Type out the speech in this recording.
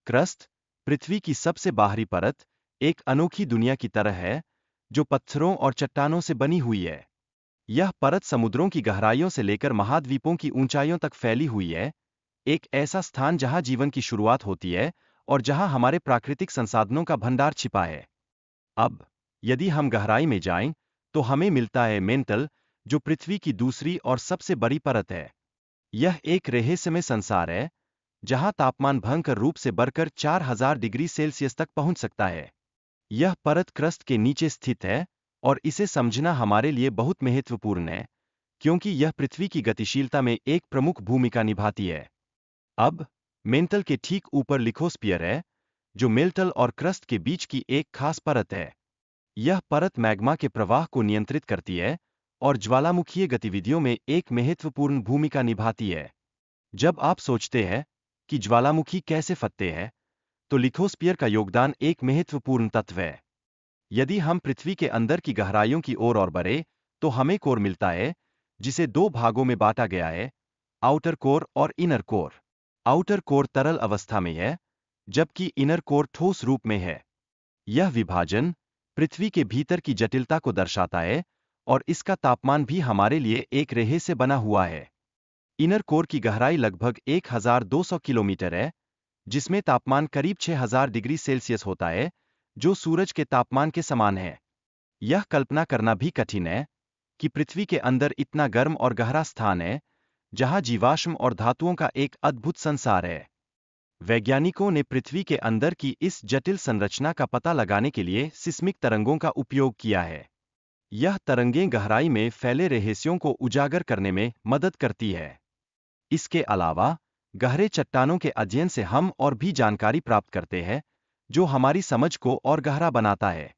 Crust, पृथ्वी की सबसे बाहरी परत, एक अनोखी दुनिया की तरह है, जो पत्थरों और चट्टानों से बनी हुई है। यह परत समुद्रों की गहराइयों से लेकर महाद्वीपों की ऊंचाइयों तक फैली हुई है, एक ऐसा स्थान जहां जीवन की शुरुआत होती है और जहां हमारे प्राकृतिक संसाधनों का भंडार छिपा है। अब, यदि हम गहराई में जाएं, तो हमें मिलता है मेंटल, जो पृथ्वी की दूसरी और सबसे बड़ी परत है। यह एक रहस्यमय संसार है, जहां तापमान भयंकर रूप से बढ़कर 4000 डिग्री सेल्सियस तक पहुंच सकता है। यह परत क्रस्ट के नीचे स्थित है, और इसे समझना हमारे लिए बहुत महत्वपूर्ण है, क्योंकि यह पृथ्वी की गतिशीलता में एक प्रमुख भूमिका निभाती है। अब, मेंटल के ठीक ऊपर लिथोस्फीयर है, जो मेंटल और क्रस्ट के बीच की एक खास परत है। यह परत मैग्मा के प्रवाह को नियंत्रित करती है और ज्वालामुखीय गतिविधियों में एक महत्वपूर्ण भूमिका निभाती है। जब आप सोचते हैं कि ज्वालामुखी कैसे फटते हैं, तो लिथोस्फीयर का योगदान एक महत्वपूर्ण तत्व है। यदि हम पृथ्वी के अंदर की गहराइयों की ओर और बढ़े, तो हमें कोर मिलता है, जिसे दो भागों में बांटा गया है, आउटर कोर और इनर कोर। आउटर कोर तरल अवस्था में है, जबकि इनर कोर ठोस रूप में है। यह विभाजन पृथ्वी के भीतर की जटिलता को दर्शाता है, और इसका तापमान भी हमारे लिए एक रहस्य बना हुआ है। इनर कोर की गहराई लगभग 1200 किलोमीटर है, जिसमें तापमान करीब 6000 डिग्री सेल्सियस होता है, जो सूरज के तापमान के समान है। यह कल्पना करना भी कठिन है कि पृथ्वी के अंदर इतना गर्म और गहरा स्थान है, जहां जीवाश्म और धातुओं का एक अद्भुत संसार है। वैज्ञानिकों ने पृथ्वी के अंदर की इस जटिल संरचना का पता लगाने के लिए सिस्मिक तरंगों का उपयोग किया है। यह तरंगें गहराई में फैले रहस्यों को उजागर करने में मदद करती है। इसके अलावा, गहरे चट्टानों के अध्ययन से हम और भी जानकारी प्राप्त करते हैं, जो हमारी समझ को और गहरा बनाता है।